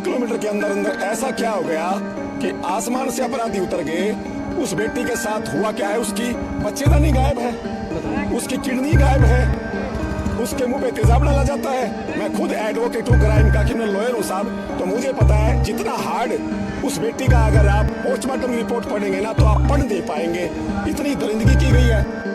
Kilometre के अंदर अंदर ऐसा क्या हो गया कि आसमान से अपराधी उतर गए। उस बेटी के साथ हुआ क्या है, उसकी बच्चेदानी गायब है, उसकी किडनी गायब है, उसके मुंह पे तेजाब डाला जाता है। मैं खुद एडवोकेट हूँ, क्राइम का क्रिमिनल लॉयर हूँ साहब, तो मुझे पता है जितना हार्ड उस बेटी का अगर आप पोस्टमार्टम रिपोर्ट पढ़ेंगे ना तो आप पढ़ नहीं पाएंगे, इतनी दरिंदगी की गई है।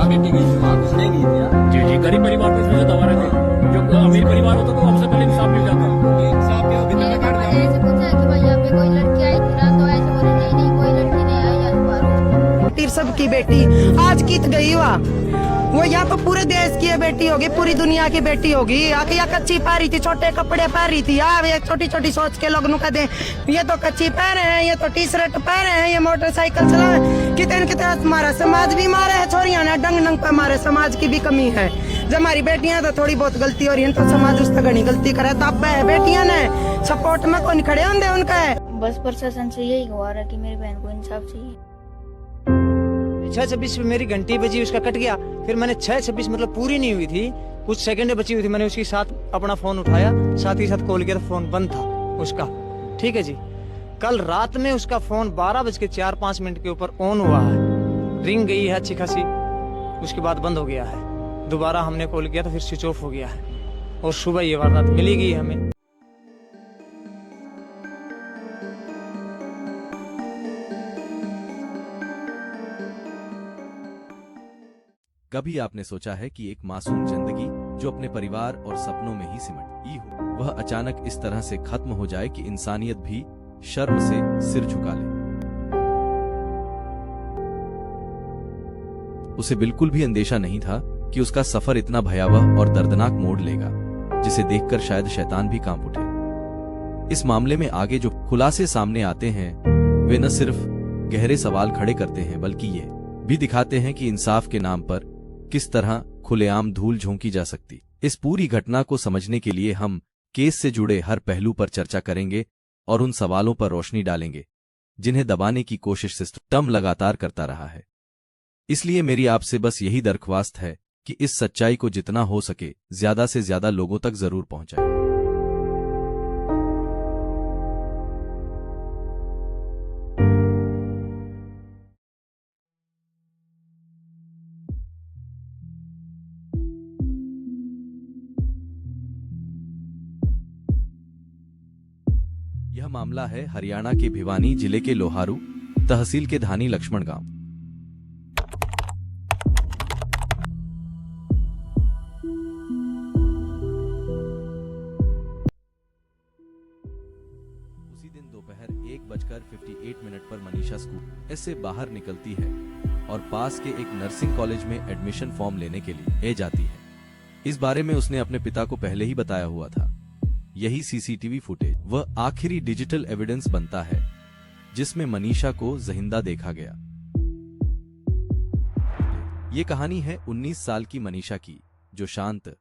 बेटी की मां कुछ नहीं की थी। जी जी, गरीब परिवार में इसमें दवा रखे, जो अमीर परिवार होता तो हमसे पहले इंसाफ मिल जाता। इंसाफ क्या बिना ऐसे पूछा कि भाई यहाँ पे कोई लड़की आई थी ना, तो ऐसे बोले नहीं नहीं कोई लड़की नहीं आई आज। सबकी बेटी आज कित गई वो या तो पूरे देश की बेटी होगी, पूरी दुनिया की बेटी होगी। या कच्ची पा रही थी, छोटे कपड़े पा रही थी। ये छोटी छोटी सोच के लोग नुका दे, ये तो कच्ची पहने हैं, ये तो टी शर्ट पहने हैं, ये मोटरसाइकिल चला। कितने कितने मारा समाज भी मारे है, छोरियां ने डंग डंग पे मारे। समाज की भी कमी है। जब हमारी बेटियां तो थोड़ी बहुत गलती हो रही है तो समाज उस घनी गलती करे, तब बेटियां ने सपोर्ट में कौन खड़े होंगे उनका। बस प्रशासन से यही हुआ रहा कि मेरी बहन को इंसाफ चाहिए। 6:26 पे मेरी घंटी बजी, उसका कट गया। फिर मैंने 6:26 मतलब पूरी नहीं हुई थी, कुछ सेकंड बची हुई थी, मैंने उसके साथ अपना फोन उठाया, साथ ही साथ कॉल किया तो फोन बंद था उसका। ठीक है जी। कल रात में उसका फोन 12:04-5 के ऊपर ऑन हुआ है, रिंग गई है अच्छी खासी, उसके बाद बंद हो गया है। दोबारा हमने कॉल किया तो फिर स्विच ऑफ हो गया है, और सुबह ये वारदात मिली गई हमें। कभी आपने सोचा है कि एक मासूम जिंदगी जो अपने परिवार और सपनों में ही सिमटी हो, वह अचानक इस तरह से खत्म हो जाए कि इंसानियत भी शर्म से सिर झुका ले। उसे बिल्कुल भी अंदेशा नहीं था कि उसका सफर इतना भयावह और दर्दनाक मोड़ लेगा, जिसे देखकर शायद शैतान भी कांप उठे। इस मामले में आगे जो खुलासे सामने आते हैं वे न सिर्फ गहरे सवाल खड़े करते हैं, बल्कि ये भी दिखाते हैं कि इंसाफ के नाम पर किस तरह खुलेआम धूल झोंकी जा सकती। इस पूरी घटना को समझने के लिए हम केस से जुड़े हर पहलू पर चर्चा करेंगे और उन सवालों पर रोशनी डालेंगे जिन्हें दबाने की कोशिश सिस्टम लगातार करता रहा है। इसलिए मेरी आपसे बस यही दरख्वास्त है कि इस सच्चाई को जितना हो सके ज्यादा से ज्यादा लोगों तक जरूर पहुंचाएं। यह मामला है हरियाणा के भिवानी जिले के लोहारू तहसील के धानी लक्ष्मण गांव। उसी दिन दोपहर 1:58 पर मनीषा स्कूल से बाहर निकलती है और पास के एक नर्सिंग कॉलेज में एडमिशन फॉर्म लेने के लिए जाती है। इस बारे में उसने अपने पिता को पहले ही बताया हुआ था। यही सीसीटीवी फुटेज वह आखिरी डिजिटल एविडेंस बनता है जिसमें मनीषा को जिंदा देखा गया। ये कहानी है 19 साल की मनीषा की, जो शांत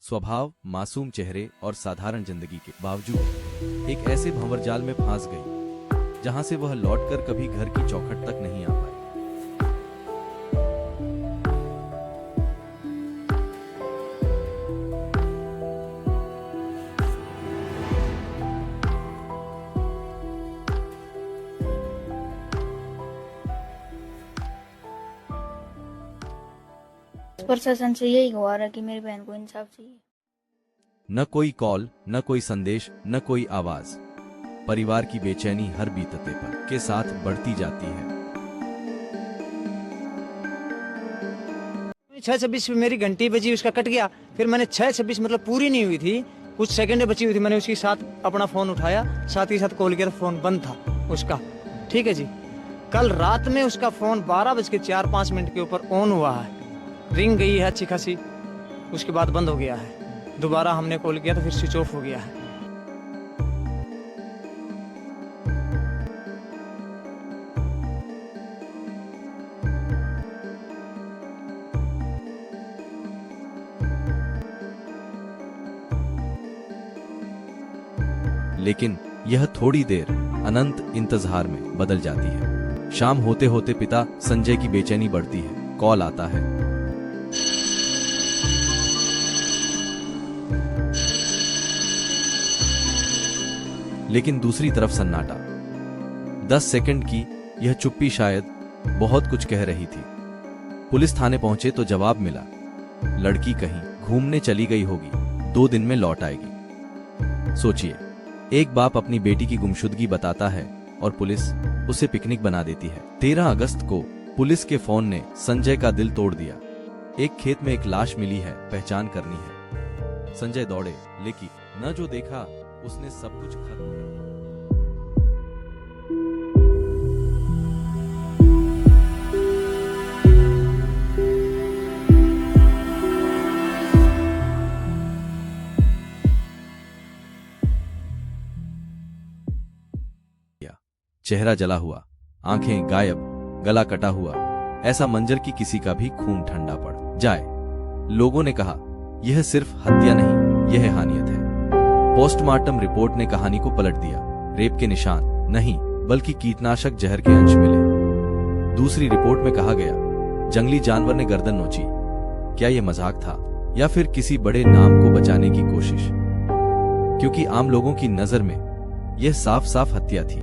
स्वभाव, मासूम चेहरे और साधारण जिंदगी के बावजूद एक ऐसे भंवरजाल में फंस गई जहां से वह लौटकर कभी घर की चौखट तक नहीं आ पाई। प्रशासन से यही हुआ रहा कि मेरी बहन को इंसाफ चाहिए। न कोई कॉल, न कोई संदेश, न कोई आवाज। परिवार की बेचैनी हर बीतते पल के साथ बढ़ती जाती है। 6:26 पे मेरी घंटी बजी, उसका कट गया। फिर मैंने 6:26 मतलब पूरी नहीं हुई थी, कुछ सेकंड बची हुई थी, मैंने उसके साथ अपना फोन उठाया, साथ ही साथ कॉल किया तो फोन बंद था उसका। ठीक है जी। कल रात में उसका फोन 12:04-5 के ऊपर ऑन हुआ है, रिंग गई है अच्छी खासी, उसके बाद बंद हो गया है। दोबारा हमने कॉल किया तो फिर स्विच ऑफ हो गया है। लेकिन यह थोड़ी देर अनंत इंतजार में बदल जाती है। शाम होते होते पिता संजय की बेचैनी बढ़ती है। कॉल आता है। लेकिन दूसरी तरफ सन्नाटा। 10 सेकंड की यह चुप्पी शायद बहुत कुछ कह रही थी। पुलिस थाने पहुंचे तो जवाब मिला, लड़की कहीं घूमने चली गई होगी, 2 दिन में लौट आएगी। सोचिए, एक बाप अपनी बेटी की गुमशुदगी बताता है और पुलिस उसे पिकनिक बना देती है। 13 अगस्त को पुलिस के फोन ने संजय का दिल तोड़ दिया। एक खेत में एक लाश मिली है, पहचान करनी है। संजय दौड़े, लेकिन न जो देखा उसने सब कुछ खत्म कर दिया। चेहरा जला हुआ, आंखें गायब, गला कटा हुआ। ऐसा मंजर कि किसी का भी खून ठंडा पड़ जाए। लोगों ने कहा, यह सिर्फ हत्या नहीं, यह हानियत है। पोस्टमार्टम रिपोर्ट ने कहानी को पलट दिया। रेप के निशान नहीं, बल्कि कीटनाशक जहर के अंश मिले। दूसरी रिपोर्ट में कहा गया, जंगली जानवर ने गर्दन नोची। क्या यह मजाक था या फिर किसी बड़े नाम को बचाने की कोशिश? क्योंकि आम लोगों की नजर में यह साफ साफ हत्या थी।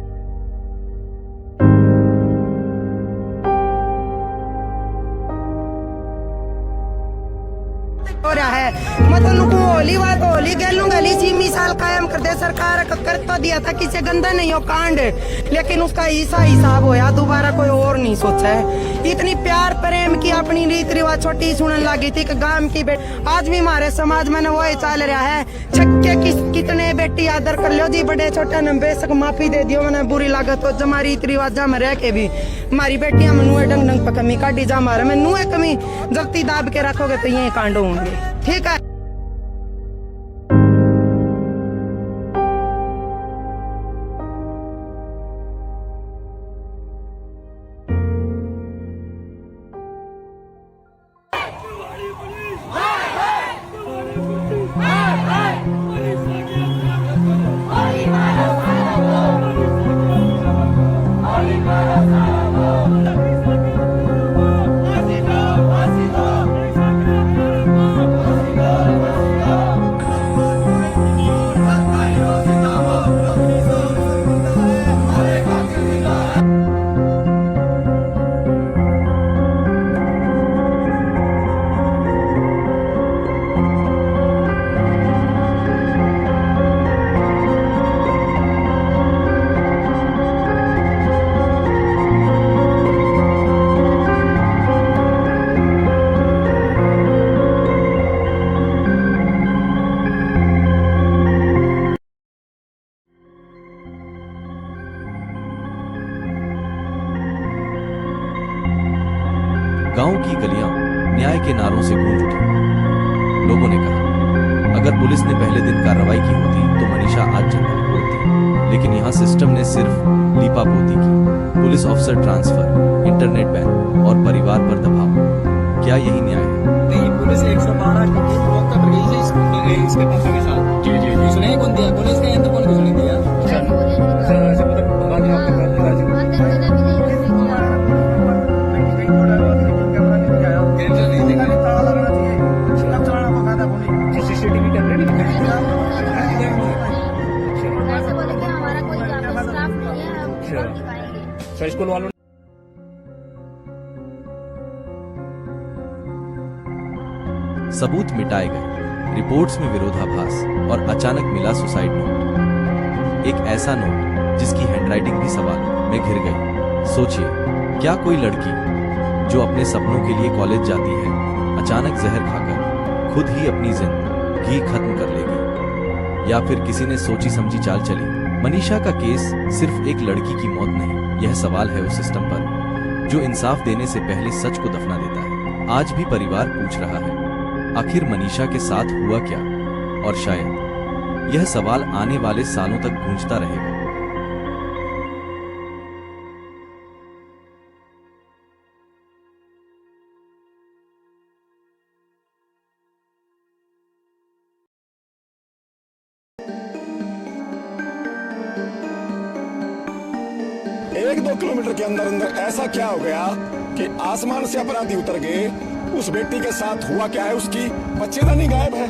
हो रहा है मतलब होली बात होली गलू गली सी मिसाल कायम कर दे सरकार कर तो दिया था किसी गंदा नहीं हो कांड, लेकिन उसका ऐसा हिसाब होया दोबारा कोई और नहीं सोचा है। इतनी प्यार प्रेम की अपनी रीत रिवाज छोटी सुनने लगी थी कि गांव की आज भी हमारे समाज में वही चल रहा है। छक्के कितने बेटी आदर कर लो जी, बड़े छोटे न बेशक माफी दे दियो, मैंने बुरी लागत हो हमारी रीत रिवाज में रह के भी हमारी बेटियां मनुए डंग डंग पर कमी काटी जा मारे में नुए कमी जल्दी दाब के रखोगे तो यही कांड होंगे। ठीक है। गांव की गलियां न्याय के नारों से गूंज उठी। लोगों ने कहा, अगर पुलिस ने पहले दिन कार्रवाई की होती तो मनीषा आज जंगल होती। लेकिन यहाँ सिस्टम ने सिर्फ लीपापोती की। Police officer transfer, internet ban और परिवार पर दबाव। क्या यही न्याय है? नहीं, पुलिस 112 की टीम मौका पर गई है इसके पापा के साथ। जी जी, सुनाई कौन दिया? पुलिस के अंदर कौन सुनाई दिया? सीसीटीवी कैमरे भी दिखाई ऐसे बोले कि हमारा कोई जासूस स्टाफ नहीं है, हम सब दिखाएंगे। सर स्कूल वालों सबूत मिटाए गए, रिपोर्ट्स में विरोधाभास और अचानक मिला सुसाइड नोट। एक ऐसा नोट जिसकी हैंडराइटिंग भी सवालों में घिर गई। सोचिए, क्या कोई लड़की जो अपने सपनों के लिए कॉलेज जाती है अचानक जहर खाकर खुद ही अपनी जिंदगी खत्म कर लेगी? या फिर किसी ने सोची समझी चाल चली? मनीषा का केस सिर्फ एक लड़की की मौत नहीं, यह सवाल है उस सिस्टम पर जो इंसाफ देने से पहले सच को दफना देता है। आज भी परिवार पूछ रहा है, आखिर मनीषा के साथ हुआ क्या? और शायद यह सवाल आने वाले सालों तक गूंजता रहेगा। 1-2 किलोमीटर के अंदर अंदर ऐसा क्या हो गया कि आसमान से अपराधी उतर गए? उस बेटी के साथ हुआ क्या है? उसकी बच्चेदानी गायब है,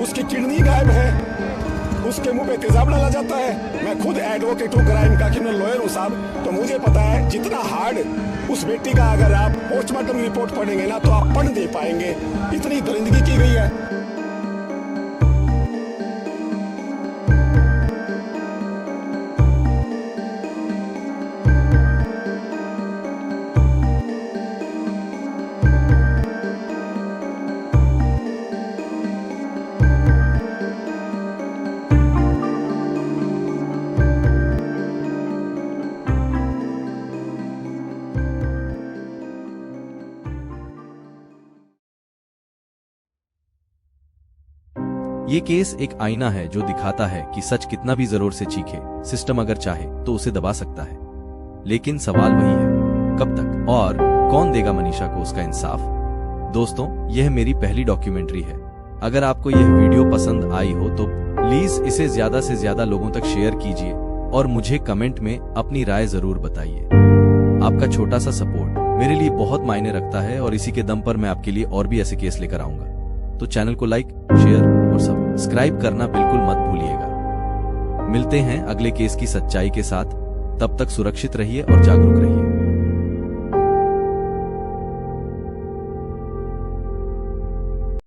उसकी किडनी गायब है, उसके मुंह पे तेजाब डाला जाता है। मैं खुद एडवोकेट हूँ, क्राइम का क्रिमिनल लॉयर हूँ साहब, तो मुझे पता है जितना हार्ड उस बेटी का अगर आप पोस्टमार्टम रिपोर्ट पढ़ेंगे ना तो आप पढ़ नहीं पाएंगे, इतनी दरिंदगी की गई है। ये केस एक आईना है जो दिखाता है कि सच कितना भी जोर से चीखे, सिस्टम अगर चाहे तो उसे दबा सकता है। लेकिन सवाल वही है, कब तक और कौन देगा मनीषा को उसका इंसाफ? दोस्तों, यह मेरी पहली डॉक्यूमेंट्री है। अगर आपको यह वीडियो पसंद आई हो तो प्लीज इसे ज्यादा से ज्यादा लोगों तक शेयर कीजिए और मुझे कमेंट में अपनी राय जरूर बताइए। आपका छोटा सा सपोर्ट मेरे लिए बहुत मायने रखता है और इसी के दम पर मैं आपके लिए और भी ऐसे केस लेकर आऊंगा। तो चैनल को लाइक, शेयर और सब्सक्राइब करना बिल्कुल मत भूलिएगा। मिलते हैं अगले केस की सच्चाई के साथ, तब तक सुरक्षित रहिए और जागरूक रहिए।